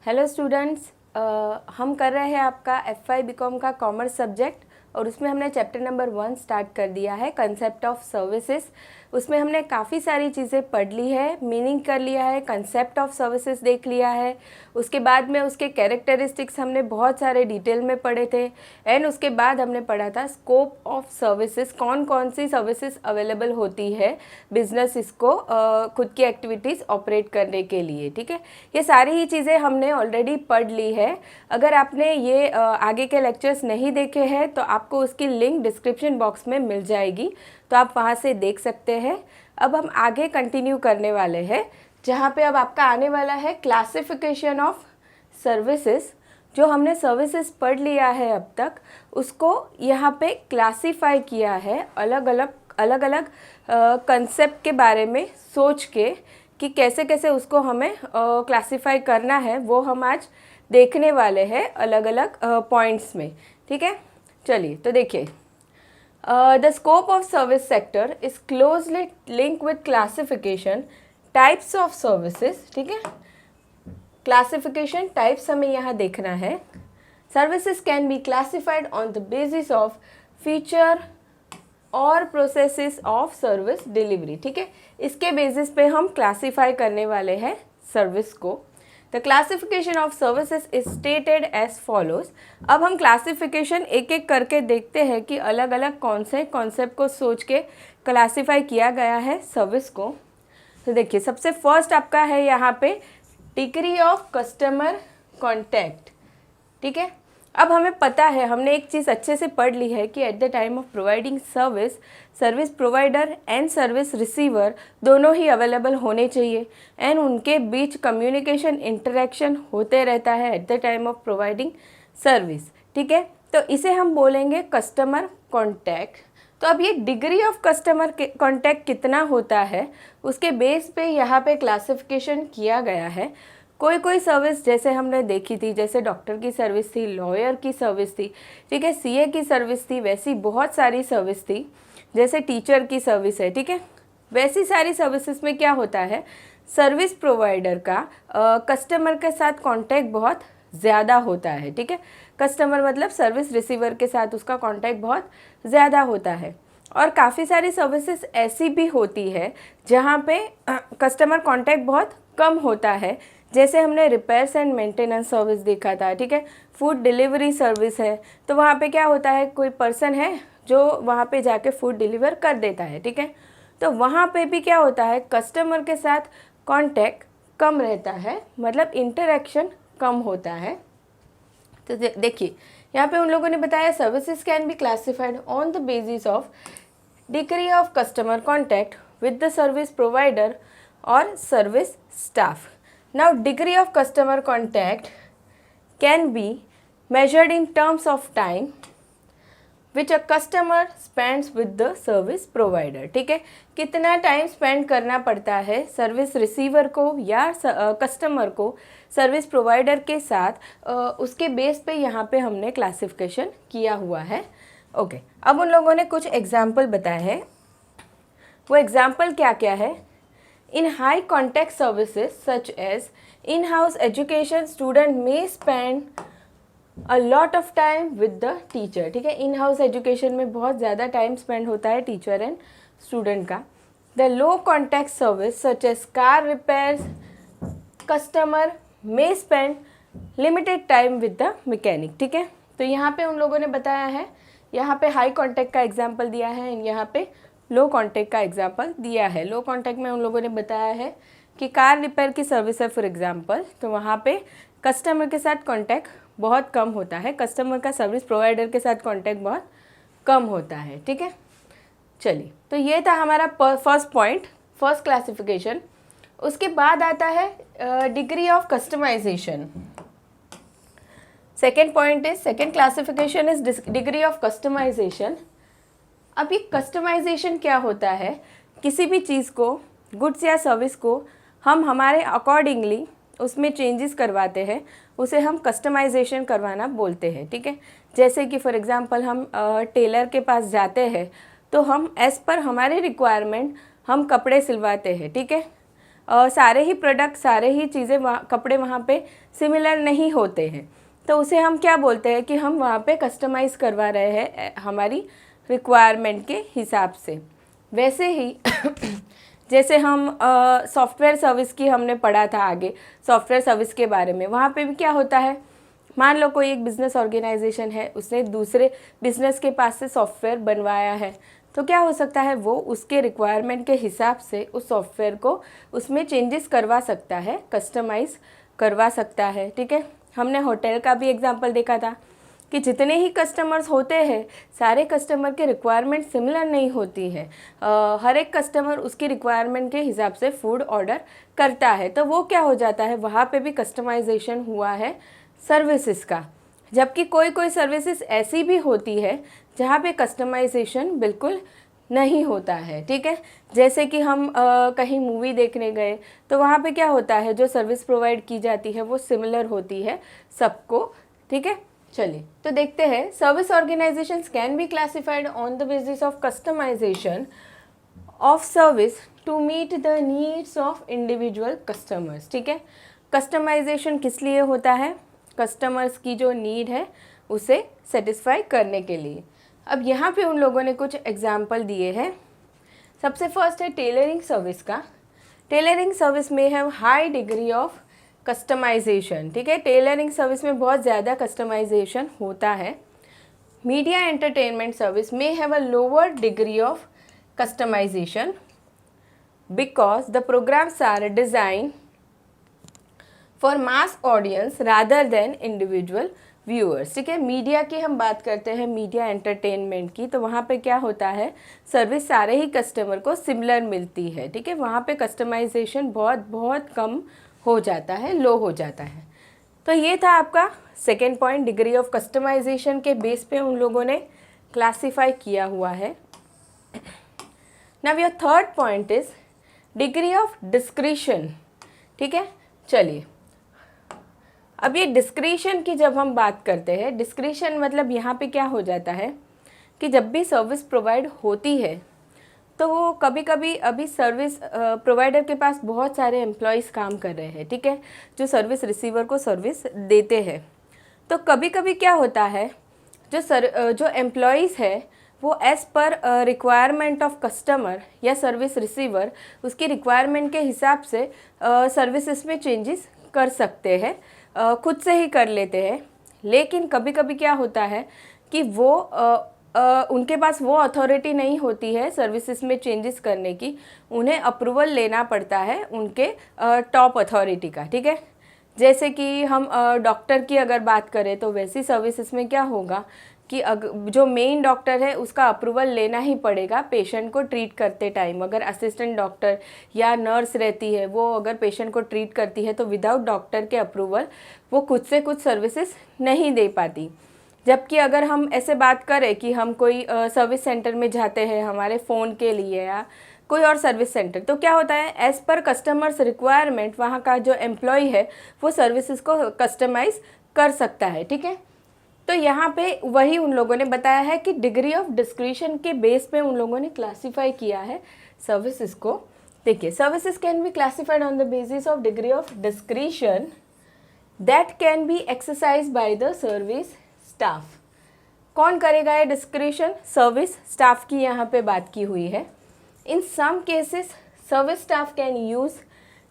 Hello students, हम कर रहे हैं आपका F5 बीकॉम का कॉमर्स सब्जेक्ट और उसमें हमने चैप्टर नंबर 1 स्टार्ट कर दिया है, कंसेप्ट ऑफ सर्विसेज। उसमें हमने काफ़ी सारी चीज़ें पढ़ ली है, मीनिंग कर लिया है, कंसेप्ट ऑफ सर्विसेज देख लिया है। उसके बाद में उसके कैरेक्टरिस्टिक्स हमने बहुत सारे डिटेल में पढ़े थे एंड उसके बाद हमने पढ़ा था स्कोप ऑफ सर्विसेज, कौन कौन सी सर्विसेज अवेलेबल होती है बिजनेस इसको खुद की एक्टिविटीज़ ऑपरेट करने के लिए। ठीक है, ये सारी ही चीज़ें हमने ऑलरेडी पढ़ ली है। अगर आपने ये आगे के लेक्चर्स नहीं देखे हैं तो आपको उसकी लिंक डिस्क्रिप्शन बॉक्स में मिल जाएगी, तो आप वहाँ से देख सकते हैं। अब हम आगे कंटिन्यू करने वाले हैं, जहाँ पे अब आपका आने वाला है क्लासिफिकेशन ऑफ सर्विसेज। जो हमने सर्विसेज पढ़ लिया है अब तक, उसको यहाँ पे क्लासीफाई किया है अलग अलग कंसेप्ट के बारे में सोच के कि कैसे कैसे उसको हमें क्लासीफाई करना है, वो हम आज देखने वाले हैं अलग अलग पॉइंट्स में। ठीक है, चलिए तो देखिए, the scope of service sector is closely link with classification types of services. ठीक है, क्लासिफिकेशन टाइप्स हमें यहाँ देखना है। Services can be classified on the basis of feature और प्रोसेसेस ऑफ सर्विस डिलीवरी। ठीक है, इसके बेसिस पे हम क्लासीफाई करने वाले हैं सर्विस को। The classification of services is stated as follows. अब हम क्लासिफिकेशन एक एक करके देखते हैं कि अलग अलग कौन से कॉन्सेप्ट को सोच के क्लासीफाई किया गया है सर्विस को। तो देखिए, सबसे फर्स्ट आपका है यहाँ पे डिग्री ऑफ कस्टमर कॉन्टैक्ट। ठीक है, अब हमें पता है, हमने एक चीज़ अच्छे से पढ़ ली है कि eight the time of providing service, service provider and service receiver दोनों ही अवेलेबल होने चाहिए एंड उनके बीच कम्युनिकेशन इंटरेक्शन होते रहता है at the time of providing service. ठीक है, तो इसे हम बोलेंगे कस्टमर कॉन्टैक्ट। तो अब ये डिग्री ऑफ कस्टमर कॉन्टैक्ट कितना होता है, उसके बेस पे यहाँ पे क्लासिफिकेशन किया गया है। कोई कोई सर्विस जैसे हमने देखी थी, जैसे डॉक्टर की सर्विस थी, लॉयर की सर्विस थी, ठीक है, सीए की सर्विस थी, वैसी बहुत सारी सर्विस थी, जैसे टीचर की सर्विस है। ठीक है, वैसी सारी सर्विसेज में क्या होता है, सर्विस प्रोवाइडर का कस्टमर के साथ कांटेक्ट बहुत ज़्यादा होता है। ठीक है, कस्टमर मतलब सर्विस रिसीवर के साथ उसका कांटेक्ट बहुत ज़्यादा होता है। और काफ़ी सारी सर्विसेज ऐसी भी होती है जहाँ पे कस्टमर कांटेक्ट बहुत कम होता है, जैसे हमने रिपेयर्स एंड मेंटेनेंस सर्विस देखा था। ठीक है, फूड डिलीवरी सर्विस है, तो वहाँ पे क्या होता है, कोई पर्सन है जो वहाँ पे जाके फूड डिलीवर कर देता है। ठीक है, तो वहाँ पे भी क्या होता है, कस्टमर के साथ कांटेक्ट कम रहता है, मतलब इंटरेक्शन कम होता है। तो देखिए, यहाँ पे उन लोगों ने बताया services can be classified on the basis of degree of customer contact with the service provider और service staff. Now, degree of customer contact can be measured in terms of time which a customer spends with the service provider. ठीक है, कितना time spend करना पड़ता है service receiver को या customer को सर्विस प्रोवाइडर के साथ, उसके बेस पे यहाँ पे हमने क्लासिफिकेशन किया हुआ है। ओके, अब उन लोगों ने कुछ एग्जाम्पल बताए हैं। वो एग्जाम्पल क्या क्या है, in high contact services such as in-house education, student may spend a lot of time with the teacher. ठीक है, in-house education में बहुत ज़्यादा टाइम स्पेंड होता है टीचर एंड स्टूडेंट का। The low contact service such as car repairs, customer may spend limited time with the mechanic. ठीक है, तो यहाँ पे उन लोगों ने बताया है, यहाँ पे हाई कॉन्टैक्ट का एग्जाम्पल दिया है, यहाँ पे लो कॉन्टैक्ट का एग्जाम्पल दिया है। लो कॉन्टैक्ट में उन लोगों ने बताया है कि कार रिपेयर की सर्विस है फॉर एग्जांपल, तो वहाँ पे कस्टमर के साथ कांटेक्ट बहुत कम होता है, कस्टमर का सर्विस प्रोवाइडर के साथ कांटेक्ट बहुत कम होता है। ठीक है, चलिए, तो ये था हमारा फर्स्ट पॉइंट, फर्स्ट क्लासिफिकेशन। उसके बाद आता है degree of customisation. Second point is, second classification is degree of customisation. अब ये कस्टमाइजेशन क्या होता है, किसी भी चीज़ को, गुड्स या सर्विस को हम हमारे अकॉर्डिंगली उसमें चेंजेस करवाते हैं, उसे हम कस्टमाइजेशन करवाना बोलते हैं। ठीक है, जैसे कि फॉर एग्जांपल हम टेलर के पास जाते हैं तो हम एज़ पर हमारे रिक्वायरमेंट हम कपड़े सिलवाते हैं। ठीक है, सारे ही प्रोडक्ट, सारे ही चीज़ें कपड़े वहाँ पे सिमिलर नहीं होते हैं, तो उसे हम क्या बोलते हैं कि हम वहाँ पे कस्टमाइज़ करवा रहे हैं हमारी रिक्वायरमेंट के हिसाब से। वैसे ही जैसे हम सॉफ्टवेयर सर्विस की हमने पढ़ा था आगे, सॉफ्टवेयर सर्विस के बारे में, वहाँ पे भी क्या होता है, मान लो कोई एक बिज़नेस ऑर्गेनाइजेशन है, उसने दूसरे बिज़नेस के पास से सॉफ्टवेयर बनवाया है, तो क्या हो सकता है, वो उसके रिक्वायरमेंट के हिसाब से उस सॉफ्टवेयर को उसमें चेंजेस करवा सकता है, कस्टमाइज़ करवा सकता है। ठीक है, हमने होटल का भी एग्जांपल देखा था कि जितने ही कस्टमर्स होते हैं, सारे कस्टमर के रिक्वायरमेंट सिमिलर नहीं होती है। हर एक कस्टमर उसकी रिक्वायरमेंट के हिसाब से फूड ऑर्डर करता है, तो वो क्या हो जाता है, वहाँ पे भी कस्टमाइजेशन हुआ है सर्विसेज का। जबकि कोई कोई सर्विसेज ऐसी भी होती है जहाँ पे कस्टमाइजेशन बिल्कुल नहीं होता है। ठीक है, जैसे कि हम कहीं मूवी देखने गए, तो वहाँ पे क्या होता है, जो सर्विस प्रोवाइड की जाती है वो सिमिलर होती है सबको। ठीक है, चलिए तो देखते हैं, service organisations can be classified on the basis of customisation of service to meet the needs of individual customers. ठीक है, कस्टमाइजेशन किस लिए होता है, कस्टमर्स की जो नीड है उसे सेटिस्फाई करने के लिए। अब यहाँ पे उन लोगों ने कुछ एग्जाम्पल दिए हैं। सबसे फर्स्ट है टेलरिंग सर्विस का। टेलरिंग सर्विस में है हाई डिग्री ऑफ कस्टमाइजेशन। ठीक है, टेलरिंग सर्विस में बहुत ज़्यादा कस्टमाइजेशन होता है। मीडिया एंटरटेनमेंट सर्विस में have a lower degree of customisation because the programmes are design for mass audience rather than individual viewers. ठीक है, मीडिया की हम बात करते हैं, मीडिया एंटरटेनमेंट की, तो वहाँ पे क्या होता है, सर्विस सारे ही कस्टमर को सिमिलर मिलती है। ठीक है, वहाँ पे कस्टमाइजेशन बहुत बहुत कम हो जाता है, लो हो जाता है। तो ये था आपका second point, degree of customisation के बेस पे उन लोगों ने क्लासीफाई किया हुआ है। Now your third point is degree of discretion. ठीक है, चलिए अब ये डिस्क्रिशन की जब हम बात करते हैं, डिस्क्रिशन मतलब यहाँ पे क्या हो जाता है कि जब भी सर्विस प्रोवाइड होती है तो वो कभी कभी अभी सर्विस प्रोवाइडर के पास बहुत सारे एम्प्लॉयज़ काम कर रहे हैं। ठीक है, जो सर्विस रिसीवर को सर्विस देते हैं, तो कभी कभी क्या होता है, जो एम्प्लॉयज़ है वो as per requirement of customer या सर्विस रिसीवर उसकी रिक्वायरमेंट के हिसाब से सर्विसेज में चेंजेस कर सकते हैं, खुद से ही कर लेते हैं। लेकिन कभी कभी क्या होता है कि वो उनके पास वो अथॉरिटी नहीं होती है सर्विसेज में चेंजेस करने की, उन्हें अप्रूवल लेना पड़ता है उनके टॉप अथॉरिटी का। ठीक है, जैसे कि हम डॉक्टर की अगर बात करें तो वैसी सर्विसेज में क्या होगा कि जो मेन डॉक्टर है उसका अप्रूवल लेना ही पड़ेगा पेशेंट को ट्रीट करते टाइम। अगर असिस्टेंट डॉक्टर या नर्स रहती है, वो अगर पेशेंट को ट्रीट करती है तो विदाउट डॉक्टर के अप्रूवल वो खुद से कुछ सर्विसेज नहीं दे पाती। जबकि अगर हम ऐसे बात करें कि हम कोई सर्विस सेंटर में जाते हैं हमारे फ़ोन के लिए या कोई और सर्विस सेंटर, तो क्या होता है, एज़ पर कस्टमर्स रिक्वायरमेंट वहाँ का जो एम्प्लॉय है वो सर्विसेज को कस्टमाइज़ कर सकता है। ठीक है, तो यहाँ पे वही उन लोगों ने बताया है कि डिग्री ऑफ डिस्क्रिशन के बेस पे उन लोगों ने क्लासीफाई किया है सर्विसेज को। देखिए, services can be classified on the basis of degree of discretion that can be exercise by the service staff. कौन करेगा ये डिस्क्रिशन, सर्विस स्टाफ की यहाँ पे बात की हुई है। In some cases service staff can use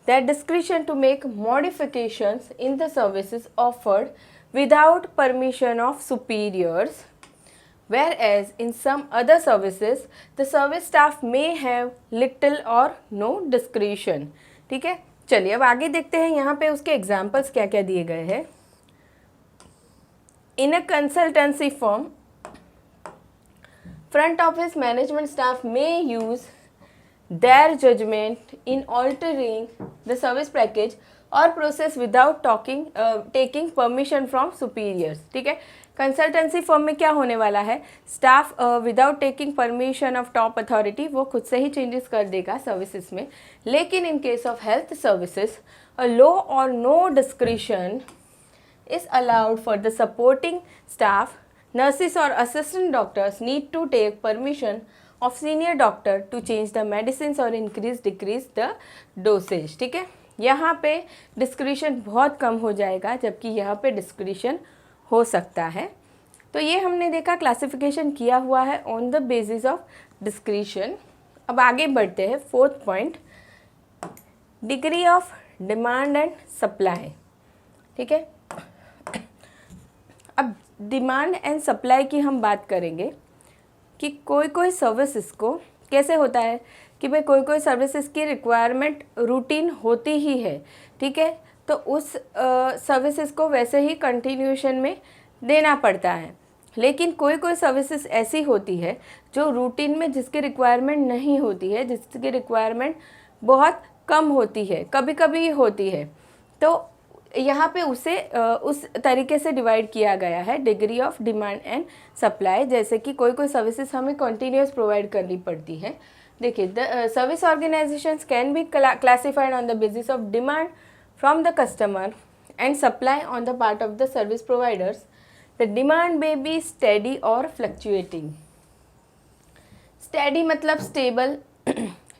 that discretion to make modifications in the services offered without permission of superiors, whereas in some other services the service staff may have little or no discretion। ठीक है, चलिए अब आगे देखते हैं यहाँ पे उसके एग्जाम्पल्स क्या क्या दिए गए हैं। In a consultancy firm, front office management staff may use their judgment in altering the service package और process without taking permission from superiors. ठीक है, कंसल्टेंसी फर्म में क्या होने वाला है, staff without taking permission of top authority वो खुद से ही चेंजेस कर देगा सर्विसेज में। लेकिन in case of health services a low और no discretion is allowed for the supporting staff. Nurses और assistant doctors need to take permission of senior doctor to change the medicine और increase decrease the dosage. ठीक है, यहाँ पे discretion बहुत कम हो जाएगा, जबकि यहाँ पे डिस्क्रिशन हो सकता है। तो ये हमने देखा क्लासिफिकेशन किया हुआ है on the basis of discretion. अब आगे बढ़ते हैं, fourth point, degree of demand and supply. ठीक है, अब डिमांड एंड सप्लाई की हम बात करेंगे कि कोई कोई सर्विसेज को कैसे होता है कि भाई कोई कोई सर्विसेज की रिक्वायरमेंट रूटीन होती ही है। ठीक है, तो उस सर्विसेज को वैसे ही कंटिन्यूशन में देना पड़ता है। लेकिन कोई कोई सर्विसेज ऐसी होती है जो रूटीन में जिसकी रिक्वायरमेंट नहीं होती है, जिसकी रिक्वायरमेंट बहुत कम होती है, कभी कभी होती है। तो यहाँ पे उसे उस तरीके से डिवाइड किया गया है, degree of demand and supply. जैसे कि कोई कोई सर्विसेज हमें कंटिन्यूस प्रोवाइड करनी पड़ती है। देखिए, the service organisations can be classified on the basis of demand from the customer and supply on the part of the service providers. The demand may be steady और fluctuating. Steady मतलब stable,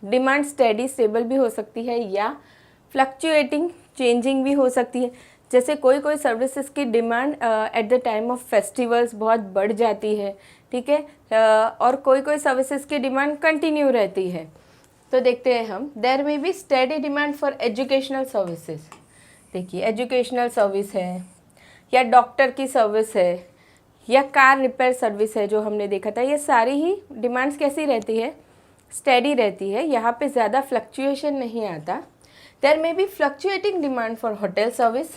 demand steady stable भी हो सकती है या fluctuating changing भी हो सकती है। जैसे कोई कोई सर्विसेज की demand eight the time of festivals बहुत बढ़ जाती है। ठीक है, और कोई कोई सर्विसेज की डिमांड कंटिन्यू रहती है। तो देखते हैं हम, there may be steady demand for educational services. देखिए, एजुकेशनल सर्विस है या डॉक्टर की सर्विस है या कार रिपेयर सर्विस है जो हमने देखा था, ये सारी ही डिमांड्स कैसी रहती है, स्टेडी रहती है। यहाँ पे ज़्यादा फ्लक्चुएशन नहीं आता। There may be fluctuating demand for hotel service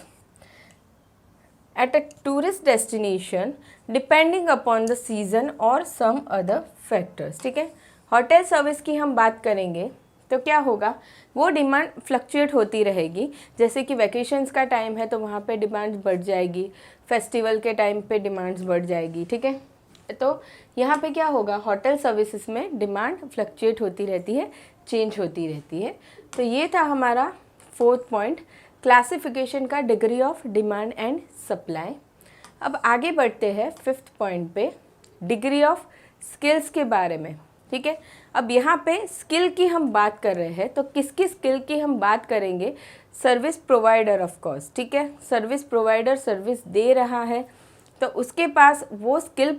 at a tourist destination depending upon the season or some other factors। ठीक है, होटल सर्विस की हम बात करेंगे तो क्या होगा, वो डिमांड फ्लक्चुएट होती रहेगी। जैसे कि वैकेशंस का टाइम है तो वहाँ पे डिमांड बढ़ जाएगी, फेस्टिवल के टाइम पे डिमांड्स बढ़ जाएगी। ठीक है, तो यहाँ पे क्या होगा, होटल सर्विसेज में डिमांड फ्लक्चुएट होती रहती है, चेंज होती रहती है। तो ये था हमारा फोर्थ पॉइंट, क्लासिफिकेशन का degree of demand and supply. अब आगे बढ़ते हैं फिफ्थ पॉइंट पे, डिग्री ऑफ स्किल्स के बारे में। ठीक है, अब यहाँ पे स्किल की हम बात कर रहे हैं, तो किसकी स्किल की हम बात करेंगे, सर्विस प्रोवाइडर ऑफ कोर्स। ठीक है, सर्विस प्रोवाइडर सर्विस दे रहा है तो उसके पास वो स्किल,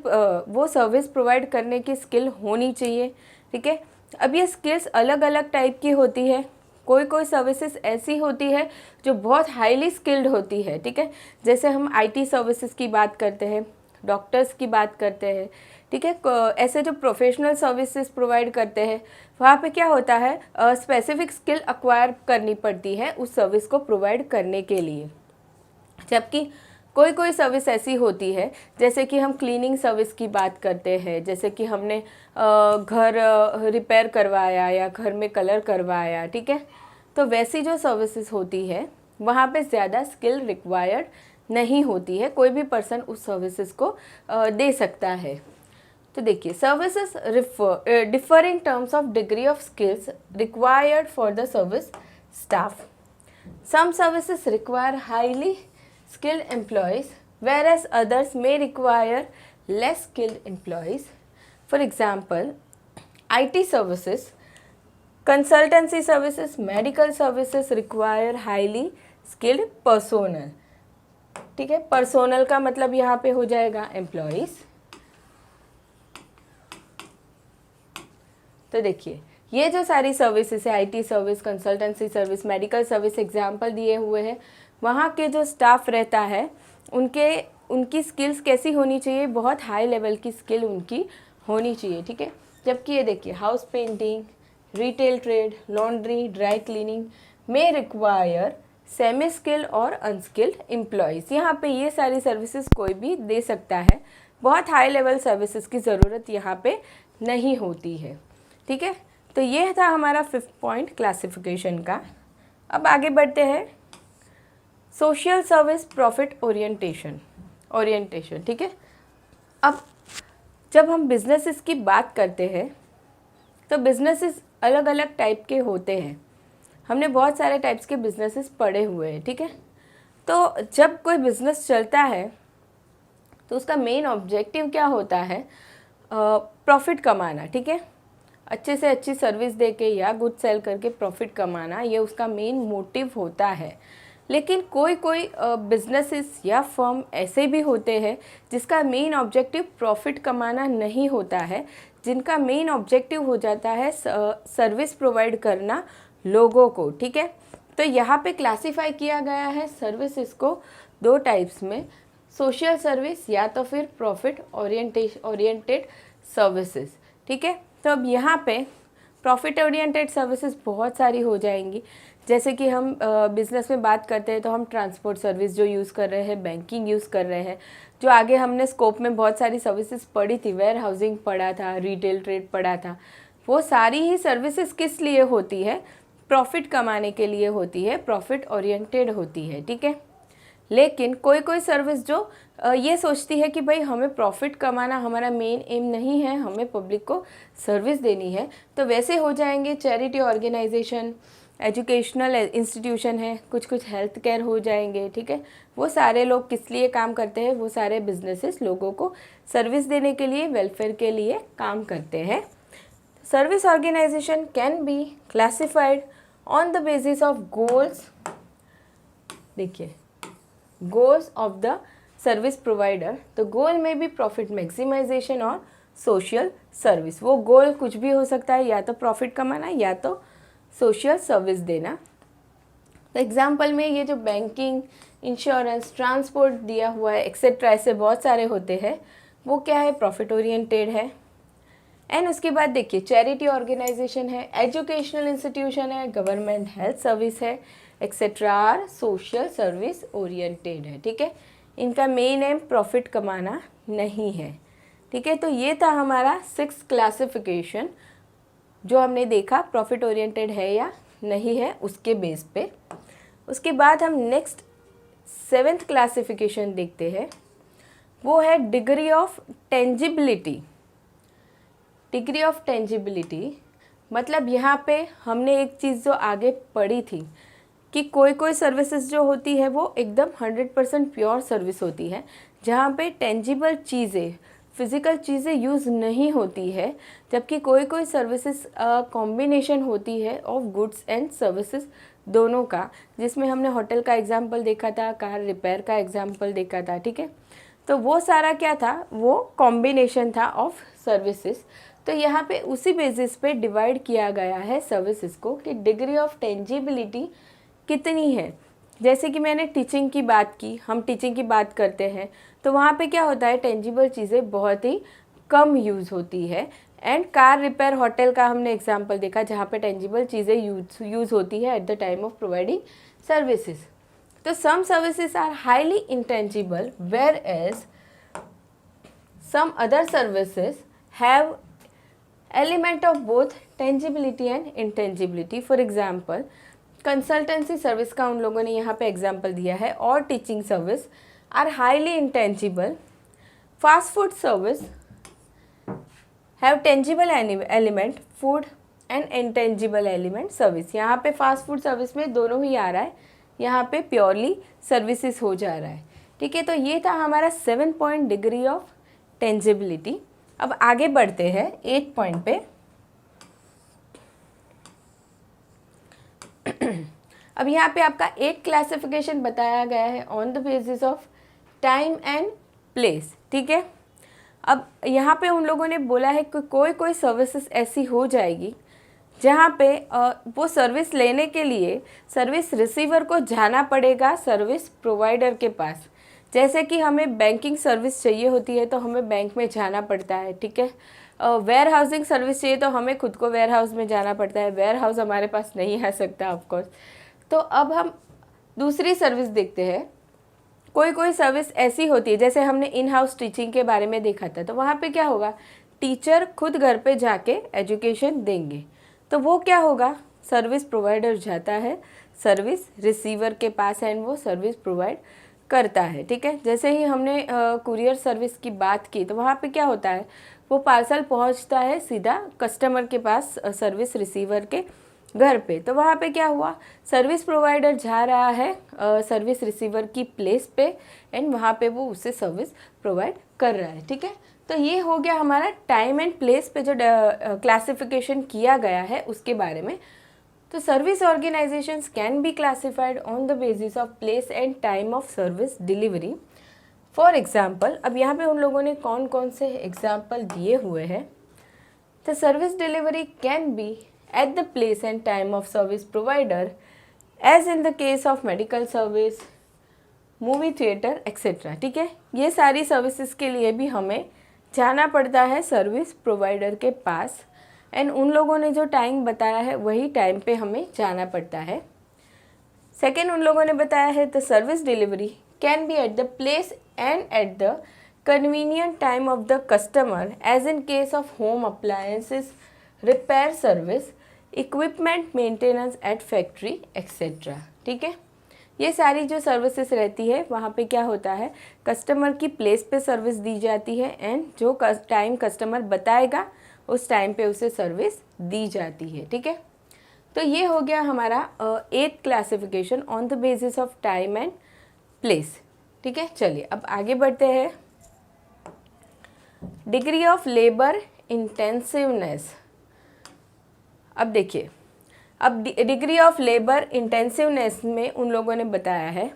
वो सर्विस प्रोवाइड करने की स्किल होनी चाहिए। ठीक है, अब ये स्किल्स अलग अलग टाइप की होती है। कोई कोई सर्विसेज ऐसी होती है जो बहुत हाईली स्किल्ड होती है। ठीक है, जैसे हम आईटी सर्विसेज की बात करते हैं, डॉक्टर्स की बात करते हैं। ठीक है, ऐसे जो प्रोफेशनल सर्विसेज प्रोवाइड करते हैं वहाँ पे क्या होता है, स्पेसिफिक स्किल एक्वायर करनी पड़ती है उस सर्विस को प्रोवाइड करने के लिए। जबकि कोई कोई सर्विस ऐसी होती है, जैसे कि हम क्लीनिंग सर्विस की बात करते हैं, जैसे कि हमने घर रिपेयर करवाया या घर में कलर करवाया। ठीक है, तो वैसी जो सर्विसेज होती है वहाँ पे ज़्यादा स्किल रिक्वायर्ड नहीं होती है, कोई भी पर्सन उस सर्विसेज को दे सकता है। तो देखिए, services differ in terms of degree of skills required for the service staff. Some services require highly skilled employees, whereas others may require less skilled employees. For example, IT services, consultancy services, medical services require highly skilled personnel. ठीक है, personnel का मतलब यहाँ पे हो जाएगा employees। तो देखिए, ये जो सारी सर्विसेज है, IT service, consultancy service, medical service example दिए हुए हैं, वहाँ के जो स्टाफ रहता है उनकी स्किल्स कैसी होनी चाहिए, बहुत हाई लेवल की स्किल उनकी होनी चाहिए। ठीक है, जबकि ये देखिए, house painting, retail trade, laundry, dry cleaning में रिक्वायर सेमी स्किल्ड और अनस्किल्ड एम्प्लॉयज़। यहाँ पे ये सारी सर्विसेज कोई भी दे सकता है, बहुत हाई लेवल सर्विसेज की ज़रूरत यहाँ पे नहीं होती है। ठीक है, तो ये था हमारा फिफ्थ पॉइंट क्लासिफिकेशन का। अब आगे बढ़ते हैं, सोशल सर्विस प्रॉफिट ओरिएंटेशन। ठीक है, अब जब हम बिजनेसेस की बात करते हैं तो बिजनेसेस अलग अलग टाइप के होते हैं। हमने बहुत सारे टाइप्स के बिजनेसेस पढ़े हुए हैं। ठीक है, तो जब कोई बिजनेस चलता है तो उसका मेन ऑब्जेक्टिव क्या होता है, प्रॉफिट कमाना। ठीक है, अच्छे से अच्छी सर्विस दे के या गुड सेल करके प्रॉफिट कमाना, ये उसका मेन मोटिव होता है। लेकिन कोई कोई बिजनेसेस या फर्म ऐसे भी होते हैं जिसका मेन ऑब्जेक्टिव प्रॉफिट कमाना नहीं होता है, जिनका मेन ऑब्जेक्टिव हो जाता है सर्विस प्रोवाइड करना लोगों को, ठीक है। तो यहाँ पे क्लासिफाई किया गया है सर्विसेज को दो टाइप्स में, सोशल सर्विस या तो फिर प्रॉफिट ओरिएंटेड सर्विसेज, ठीक है। तो अब यहाँ पे प्रॉफिट ओरिएंटेड सर्विसेज बहुत सारी हो जाएंगी, जैसे कि हम बिज़नेस में बात करते हैं तो हम ट्रांसपोर्ट सर्विस जो यूज़ कर रहे हैं, बैंकिंग यूज़ कर रहे हैं, जो आगे हमने स्कोप में बहुत सारी सर्विसेज पढ़ी थी, वेयर हाउसिंग पढ़ा था, रिटेल ट्रेड पढ़ा था, वो सारी ही सर्विसेज किस लिए होती है, प्रॉफिट कमाने के लिए होती है, प्रॉफिट ओरिएंटेड होती है, ठीक है। लेकिन कोई कोई सर्विस जो ये सोचती है कि भाई हमें प्रॉफिट कमाना हमारा मेन एम नहीं है, हमें पब्लिक को सर्विस देनी है, तो वैसे हो जाएंगे चैरिटी ऑर्गेनाइजेशन, एजुकेशनल इंस्टीट्यूशन है, कुछ कुछ हेल्थ केयर हो जाएंगे, ठीक है। वो सारे लोग किस लिए काम करते हैं, वो सारे बिजनेसेस लोगों को सर्विस देने के लिए, वेलफेयर के लिए काम करते हैं। Service organisation can be classified on the basis of goals, देखिए goals of the service provider. तो गोल में भी प्रॉफिट मैक्सिमाइजेशन और सोशल सर्विस, वो गोल कुछ भी हो सकता है, या तो प्रॉफिट कमाना या तो सोशल सर्विस देना। तो एग्जाम्पल में ये जो बैंकिंग, इंश्योरेंस, ट्रांसपोर्ट दिया हुआ है एक्सेट्रा, ऐसे बहुत सारे होते हैं, वो क्या है, प्रॉफिट ओरिएंटेड है। एंड उसके बाद देखिए चैरिटी ऑर्गेनाइजेशन है, एजुकेशनल इंस्टीट्यूशन है, गवर्नमेंट हेल्थ सर्विस है, etcetera are social service oriented है, ठीक है। इनका मेन एम प्रॉफिट कमाना नहीं है, ठीक है। तो ये था हमारा 6 क्लासिफिकेशन जो हमने देखा प्रॉफिट ओरिएंटेड है या नहीं है उसके बेस पे। उसके बाद हम नेक्स्ट 7th क्लासिफिकेशन देखते हैं, वो है degree of tangibility. Degree of tangibility मतलब यहाँ पे हमने एक चीज़ जो आगे पढ़ी थी कि कोई कोई सर्विसेज जो होती है वो एकदम 100% प्योर सर्विस होती है, जहाँ पे टेंजिबल चीज़ें, फिज़िकल चीज़ें यूज़ नहीं होती है, जबकि कोई कोई सर्विसेज कॉम्बिनेशन होती है ऑफ गुड्स एंड सर्विसेज दोनों का, जिसमें हमने होटल का एग्जाम्पल देखा था, कार रिपेयर का एग्जाम्पल देखा था, ठीक है। तो वो सारा क्या था, वो कॉम्बिनेशन था ऑफ सर्विसेज। तो यहाँ पे उसी बेसिस पे डिवाइड किया गया है सर्विसेज को कि डिग्री ऑफ टेंजिबिलिटी कितनी है। जैसे कि मैंने टीचिंग की बात की, हम टीचिंग की बात करते हैं तो वहाँ पे क्या होता है, टेंजिबल चीज़ें बहुत ही कम यूज़ होती है। एंड कार रिपेयर, होटल का हमने एग्जांपल देखा जहाँ पे टेंजिबल चीज़ें यूज़ होती है at the time of providing services. तो some services are highly intangible whereas some other services have element of both tangibility and intangibility. For example consultancy service का उन लोगों ने यहाँ पे एग्जाम्पल दिया है, और teaching service are highly intangible. Fast food service have tangible element food and intangible element service. यहाँ पे फास्ट फूड सर्विस में दोनों ही आ रहा है, यहाँ पे प्योरली सर्विसेज हो जा रहा है, ठीक है। तो ये था हमारा 7 पॉइंट डिग्री ऑफ टेंजिबिलिटी। अब आगे बढ़ते हैं 8 पॉइंट पे। अब यहाँ पे आपका 8 क्लासिफिकेशन बताया गया है on the basis of time and place, ठीक है। अब यहाँ पे उन लोगों ने बोला है कि कोई कोई सर्विसेज ऐसी हो जाएगी जहाँ पे वो सर्विस लेने के लिए सर्विस रिसीवर को जाना पड़ेगा सर्विस प्रोवाइडर के पास। जैसे कि हमें बैंकिंग सर्विस चाहिए होती है तो हमें बैंक में जाना पड़ता है, ठीक है। वेयर हाउसिंग सर्विस चाहिए तो हमें खुद को वेयर हाउस में जाना पड़ता है, वेयर हाउस हमारे पास नहीं आ सकता ऑफकोर्स। तो अब हम दूसरी सर्विस देखते हैं। कोई कोई सर्विस ऐसी होती है, जैसे हमने इन हाउस टीचिंग के बारे में देखा था, तो वहाँ पे क्या होगा, टीचर खुद घर पे जाके एजुकेशन देंगे। तो वो क्या होगा, सर्विस प्रोवाइडर जाता है सर्विस रिसीवर के पास एंड वो सर्विस प्रोवाइड करता है, ठीक है। जैसे ही हमने कुरियर सर्विस की बात की तो वहाँ पे क्या होता है, वो पार्सल पहुँचता है सीधा कस्टमर के पास सर्विस रिसीवर के, घर पे। तो वहाँ पे क्या हुआ, सर्विस प्रोवाइडर जा रहा है सर्विस रिसीवर की प्लेस पे एंड वहाँ पे वो उससे सर्विस प्रोवाइड कर रहा है। ठीक है, तो ये हो गया हमारा टाइम एंड प्लेस पे जो क्लासिफिकेशन किया गया है उसके बारे में। तो service organisations can be classified on the basis of place and time of service delivery. For example, अब यहाँ पे उन लोगों ने कौन कौन से एग्जाम्पल दिए हुए हैं। The service delivery can be at the place and time of service provider as in the case of medical service, movie theatre etcetera. ठीक है, ये सारी सर्विसेज के लिए भी हमें जाना पड़ता है सर्विस प्रोवाइडर के पास एंड उन लोगों ने जो टाइम बताया है वही टाइम पे हमें जाना पड़ता है। सेकेंड, उन लोगों ने बताया है the service delivery can be at the place and at the convenient time of the customer as in case of home appliances, repair service, equipment maintenance at factory etcetera. ठीक है, ये सारी जो सर्विसेज रहती है वहाँ पे क्या होता है, कस्टमर की प्लेस पे सर्विस दी जाती है एंड जो टाइम कस्टमर बताएगा उस टाइम पे उसे सर्विस दी जाती है। ठीक है, तो ये हो गया हमारा 8th classification on the basis of time and place. ठीक है, चलिए अब आगे बढ़ते हैं। Degree of labour intensiveness. अब देखिए, अब डिग्री ऑफ लेबर इंटेंसिवनेस में उन लोगों ने बताया है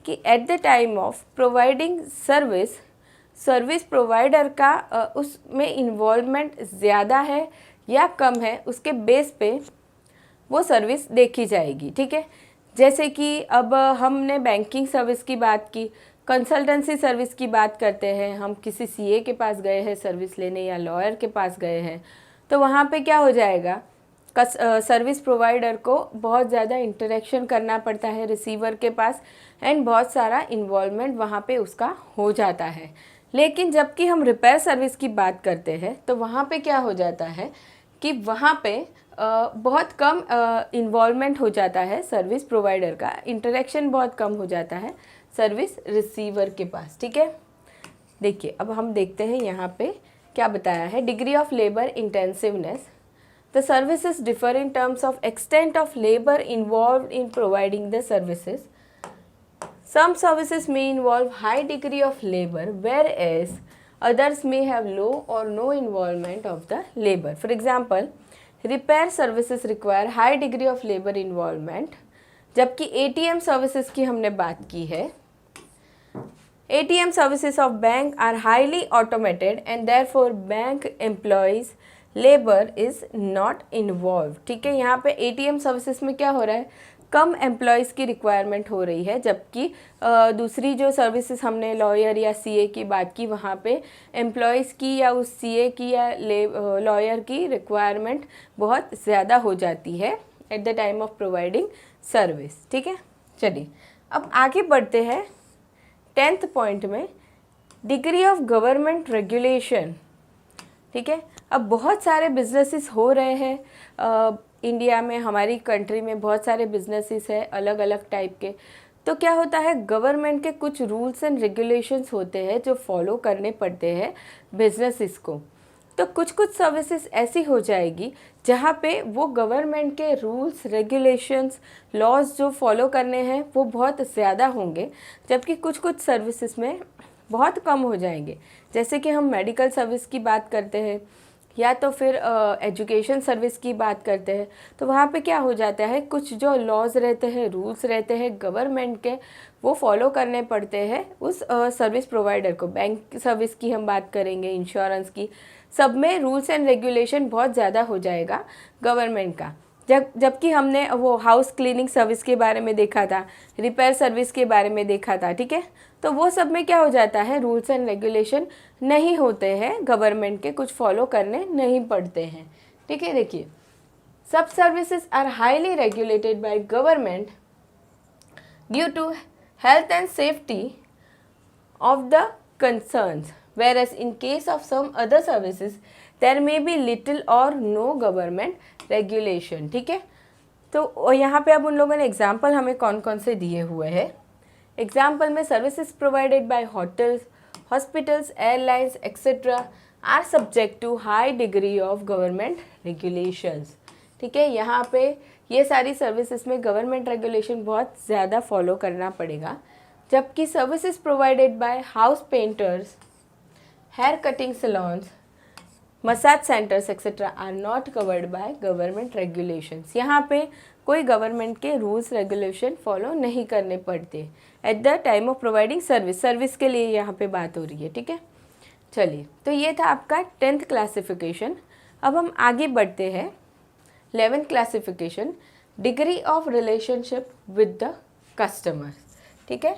कि eight the time of providing service, service provider का उसमें इन्वॉल्वमेंट ज़्यादा है या कम है, उसके बेस पे वो सर्विस देखी जाएगी। ठीक है, जैसे कि अब हमने बैंकिंग सर्विस की बात की, कंसल्टेंसी सर्विस की बात करते हैं, हम किसी सीए के पास गए हैं सर्विस लेने या लॉयर के पास गए हैं, तो वहाँ पे क्या हो जाएगा, सर्विस प्रोवाइडर को बहुत ज़्यादा इंटरेक्शन करना पड़ता है रिसीवर के पास एंड बहुत सारा इन्वॉल्वमेंट वहाँ पे उसका हो जाता है। लेकिन जबकि हम रिपेयर सर्विस की बात करते हैं तो वहाँ पे क्या हो जाता है कि वहाँ पे बहुत कम इन्वॉल्वमेंट हो जाता है सर्विस प्रोवाइडर का, इंटरेक्शन बहुत कम हो जाता है सर्विस रिसीवर के पास। ठीक है, देखिए अब हम देखते हैं यहाँ पे क्या बताया है। Degree of labour intensiveness, the services differ in terms of extent of labour involve in providing the services. Some services may involve high degree of labor, whereas others may have low or no involvement of the labor. For example, repair services require high degree of labor involvement, जबकि ATM services की हमने बात की है। ATM services of bank are highly automated and therefore bank employees labor is not involved। ठीक है, यहाँ पे ATM services में क्या हो रहा है, कम एम्प्लॉयज़ की रिक्वायरमेंट हो रही है, जबकि दूसरी जो सर्विसेज हमने लॉयर या सीए की बात की वहाँ पे एम्प्लॉयज़ की या उस सीए की या लॉयर की रिक्वायरमेंट बहुत ज़्यादा हो जाती है at the time of providing service. ठीक है, चलिए अब आगे बढ़ते हैं 10th पॉइंट में, डिग्री ऑफ गवर्नमेंट रेगुलेशन। ठीक है, अब बहुत सारे बिजनेसेस हो रहे हैं इंडिया में, हमारी कंट्री में बहुत सारे बिजनेसेस हैं अलग अलग टाइप के। तो क्या होता है, गवर्नमेंट के कुछ रूल्स एंड रेगुलेशंस होते हैं जो फॉलो करने पड़ते हैं बिजनेसेस को। तो कुछ कुछ सर्विसेज ऐसी हो जाएगी जहाँ पे वो गवर्नमेंट के रूल्स रेगुलेशंस लॉज जो फॉलो करने हैं वो बहुत ज़्यादा होंगे, जबकि कुछ कुछ सर्विसेज में बहुत कम हो जाएंगे। जैसे कि हम मेडिकल सर्विस की बात करते हैं या तो फिर एजुकेशन सर्विस की बात करते हैं, तो वहाँ पे क्या हो जाता है, कुछ जो लॉज रहते हैं, रूल्स रहते हैं गवर्नमेंट के, वो फॉलो करने पड़ते हैं उस सर्विस प्रोवाइडर को। बैंक सर्विस की हम बात करेंगे, इंश्योरेंस की, सब में रूल्स एंड रेगुलेशन बहुत ज़्यादा हो जाएगा गवर्नमेंट का। जबकि हमने वो हाउस क्लीनिंग सर्विस के बारे में देखा था, रिपेयर सर्विस के बारे में देखा था। ठीक है, तो वो सब में क्या हो जाता है, रूल्स एंड रेगुलेशन नहीं होते हैं गवर्नमेंट के, कुछ फॉलो करने नहीं पड़ते हैं। ठीक है, देखिए सब services are highly regulated by government due to health and safety of the concerns, whereas in case of some other services there may be little or no government regulation। ठीक है, तो यहाँ पे अब उन लोगों ने एग्जाम्पल हमें कौन कौन से दिए हुए हैं। एग्जाम्पल में services provided by hotels, hospitals, airlines etcetera are subject to high degree of government regulations. ठीक है। यहाँ पे ये सारी सर्विसेज में गवर्नमेंट रेगुलेशन बहुत ज़्यादा फॉलो करना पड़ेगा, जबकि services provided by house painters, hair cutting salons, massage centres etcetera are not covered by government regulations. यहाँ पे कोई गवर्नमेंट के रूल्स रेगुलेशन फॉलो नहीं करने पड़ते eight the time of providing service के लिए यहाँ पे बात हो रही है, ठीक है। चलिए, तो ये था आपका 10th क्लासिफिकेशन। अब हम आगे बढ़ते हैं 11th classification, degree of relationship with the customer, ठीक है।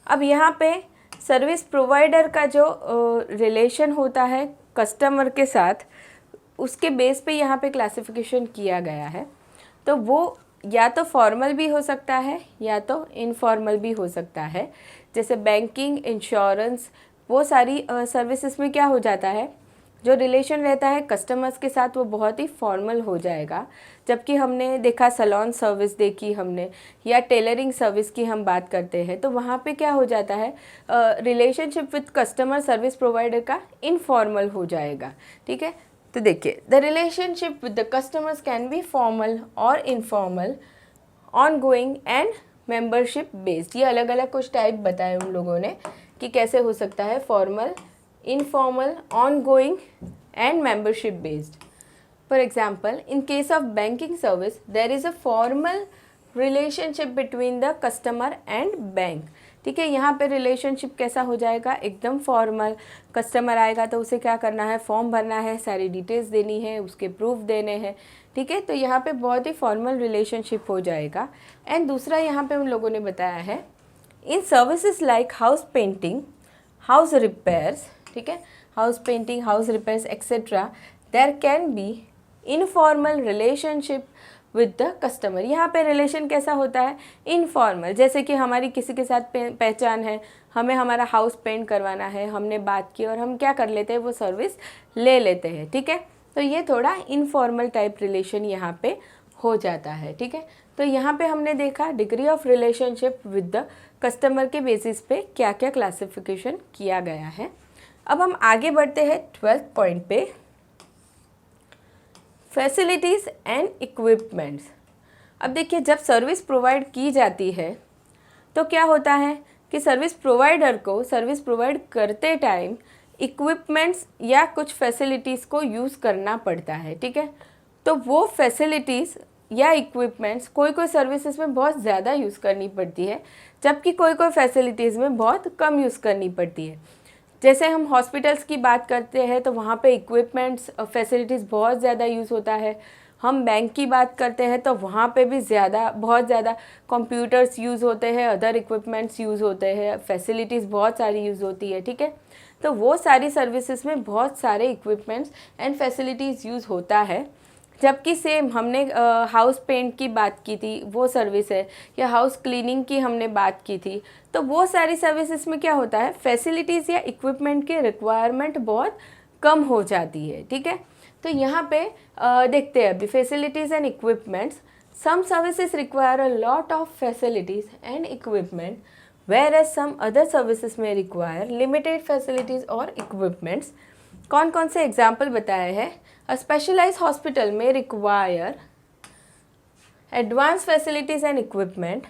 अब यहाँ पे सर्विस प्रोवाइडर का जो रिलेशन होता है कस्टमर के साथ, उसके बेस पे यहाँ पे क्लासिफिकेशन किया गया है। तो वो या तो फॉर्मल भी हो सकता है या तो इनफॉर्मल भी हो सकता है। जैसे बैंकिंग, इंश्योरेंस, वो सारी सर्विसेज में क्या हो जाता है, जो रिलेशन रहता है कस्टमर्स के साथ वो बहुत ही फॉर्मल हो जाएगा। जबकि हमने देखा सैलून सर्विस देखी हमने, या टेलरिंग सर्विस की हम बात करते हैं, तो वहाँ पे क्या हो जाता है, relationship with customer service provider का इनफॉर्मल हो जाएगा, ठीक है। तो देखिए, the relationship with the customers can be formal और informal, ongoing and membership based. ये अलग अलग कुछ टाइप बताए उन लोगों ने कि कैसे हो सकता है, formal, informal, ongoing and membership based. For example, in case of banking service, there is a formal relationship between the customer and bank. ठीक है, यहाँ पे रिलेशनशिप कैसा हो जाएगा, एकदम फॉर्मल। कस्टमर आएगा तो उसे क्या करना है, फॉर्म भरना है, सारी डिटेल्स देनी है, उसके प्रूफ देने हैं, ठीक है। तो यहाँ पे बहुत ही फॉर्मल रिलेशनशिप हो जाएगा। एंड दूसरा यहाँ पे उन लोगों ने बताया है, in services like house painting, house repairs, ठीक है, house painting, house repairs etcetera, there can be informal relationship with the customer. यहाँ पे रिलेशन कैसा होता है, इनफॉर्मल। जैसे कि हमारी किसी के साथ पहचान है, हमें हमारा हाउस पेंट करवाना है, हमने बात की और हम क्या कर लेते हैं, वो सर्विस ले लेते हैं, ठीक है। तो ये थोड़ा इनफॉर्मल टाइप रिलेशन यहाँ पे हो जाता है, ठीक है। तो यहाँ पे हमने देखा degree of relationship with the customer के बेसिस पे क्या क्या क्लासिफिकेशन किया गया है। अब हम आगे बढ़ते हैं 12th पॉइंट पे, फैसिलिटीज़ एंड इक्विपमेंट्स। अब देखिए, जब सर्विस प्रोवाइड की जाती है तो क्या होता है कि सर्विस प्रोवाइडर को सर्विस प्रोवाइड करते टाइम इक्विपमेंट्स या कुछ फैसिलिटीज़ को यूज़ करना पड़ता है, ठीक है। तो वो फैसिलिटीज़ या इक्विपमेंट्स कोई कोई सर्विसेज में बहुत ज़्यादा यूज़ करनी पड़ती है, जबकि कोई कोई फैसिलिटीज़ में बहुत कम यूज़ करनी पड़ती है। जैसे हम हॉस्पिटल्स की बात करते हैं तो वहाँ पे इक्विपमेंट्स फैसिलिटीज़ बहुत ज़्यादा यूज़ होता है। हम बैंक की बात करते हैं तो वहाँ पे भी बहुत ज़्यादा कंप्यूटर्स यूज़ होते हैं, अदर इक्विपमेंट्स यूज़ होते हैं, फैसिलिटीज़ बहुत सारी यूज़ होती है, ठीक है। तो वो सारी सर्विसेज में बहुत सारे इक्विपमेंट्स एंड फैसिलिटीज़ यूज़ होता है। जबकि सेम हमने हाउस पेंट की बात की थी, वो सर्विस है, या हाउस क्लीनिंग की हमने बात की थी, तो वो सारी सर्विसेज में क्या होता है, फैसिलिटीज़ या इक्विपमेंट की रिक्वायरमेंट बहुत कम हो जाती है, ठीक है। तो यहाँ पे देखते हैं अभी facilities and equipments. Some services require a lot of facilities and equipment, whereas some other services may require limited facilities और equipments। कौन कौन से एग्जाम्पल बताए हैं, अ स्पेशलाइज्ड हॉस्पिटल में require advance facilities and equipment,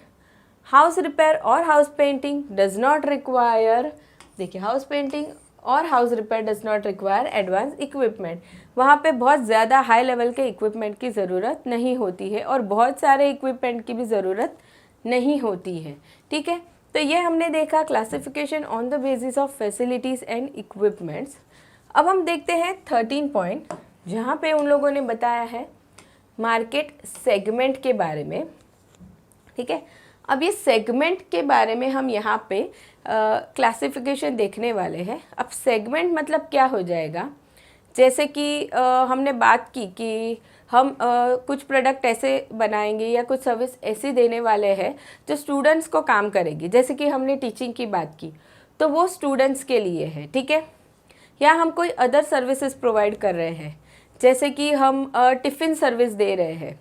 house repair और house painting does not require, देखिए house painting और house repair does not require advance equipment. वहाँ पे बहुत ज़्यादा हाई लेवल के इक्विपमेंट की ज़रूरत नहीं होती है और बहुत सारे इक्विपमेंट की भी ज़रूरत नहीं होती है, ठीक है। तो ये हमने देखा classification on the basis of facilities and equipments. अब हम देखते हैं 13 पॉइंट, जहाँ पे उन लोगों ने बताया है मार्केट सेगमेंट के बारे में, ठीक है। अब ये सेगमेंट के बारे में हम यहाँ पे क्लासिफिकेशन देखने वाले हैं। अब सेगमेंट मतलब क्या हो जाएगा, जैसे कि हमने बात की कि हम कुछ प्रोडक्ट ऐसे बनाएंगे या कुछ सर्विस ऐसी देने वाले हैं जो स्टूडेंट्स को काम करेगी। जैसे कि हमने टीचिंग की बात की तो वो स्टूडेंट्स के लिए है, ठीक है। या हम कोई अदर सर्विसेज प्रोवाइड कर रहे हैं, जैसे कि हम टिफ़िन सर्विस दे रहे हैं,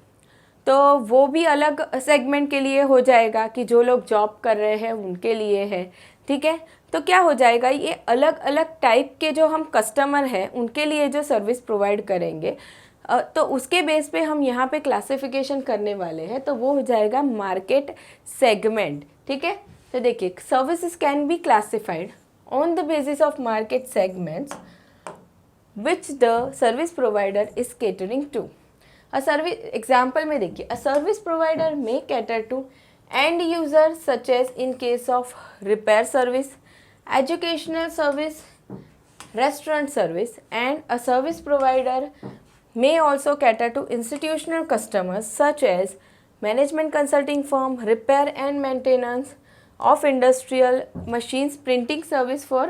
तो वो भी अलग सेगमेंट के लिए हो जाएगा कि जो लोग जॉब कर रहे हैं उनके लिए है, ठीक है। तो क्या हो जाएगा, ये अलग अलग टाइप के जो हम कस्टमर हैं उनके लिए जो सर्विस प्रोवाइड करेंगे, तो उसके बेस पे हम यहाँ पे क्लासिफिकेशन करने वाले हैं, तो वो हो जाएगा मार्केट सेगमेंट। ठीक है, तो देखिए services can be classified on the basis of market segments which the service provider is catering to. A service example में देखिए, a service provider may cater to end user such as in case of repair service, educational service, restaurant service, and a service provider may also cater to institutional customers such as management consulting firm, repair and maintenance of industrial machines, printing service for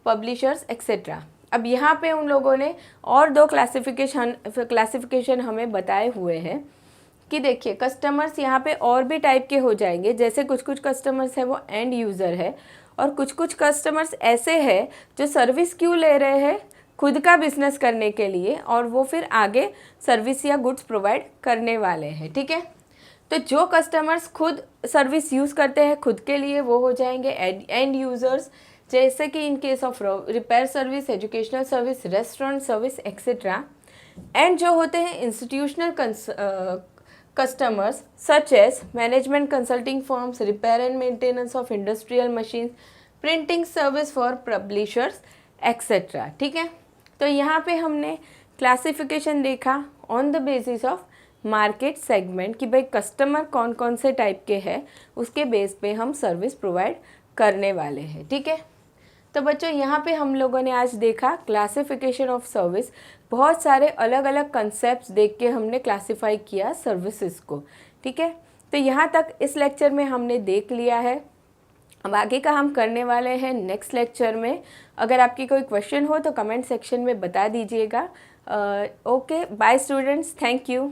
publishers etc. अब यहाँ पे उन लोगों ने और दो classification हमें बताए हुए हैं कि देखिए कस्टमर्स यहाँ पे और भी टाइप के हो जाएंगे, जैसे कुछ कुछ कस्टमर्स है वो एंड यूज़र है, और कुछ कुछ कस्टमर्स ऐसे हैं जो सर्विस क्यों ले रहे हैं, खुद का बिजनेस करने के लिए, और वो फिर आगे सर्विस या गुड्स प्रोवाइड करने वाले हैं। ठीक है, तो जो कस्टमर्स खुद सर्विस यूज़ करते हैं खुद के लिए वो हो जाएंगे एंड यूज़र्स, जैसे कि इन case of repair service, educational service, restaurant service etcetera. And जो होते हैं institutional customers such as management consulting firms, repair and maintenance of industrial machines, printing service for publishers etc. ठीक है, तो यहाँ पे हमने क्लासिफिकेशन देखा on the basis of market segment कि भाई कस्टमर कौन कौन से टाइप के हैं, उसके बेस पे हम सर्विस प्रोवाइड करने वाले हैं। ठीक है, तो बच्चों यहाँ पे हम लोगों ने आज देखा क्लासिफिकेशन ऑफ सर्विस। बहुत सारे अलग अलग कंसेप्ट्स देख के हमने क्लासिफाई किया सर्विसेज को। ठीक है, तो यहाँ तक इस लेक्चर में हमने देख लिया है। अब आगे का हम करने वाले हैं नेक्स्ट लेक्चर में। अगर आपकी कोई क्वेश्चन हो तो कमेंट सेक्शन में बता दीजिएगा। Okay, bye students, thank you.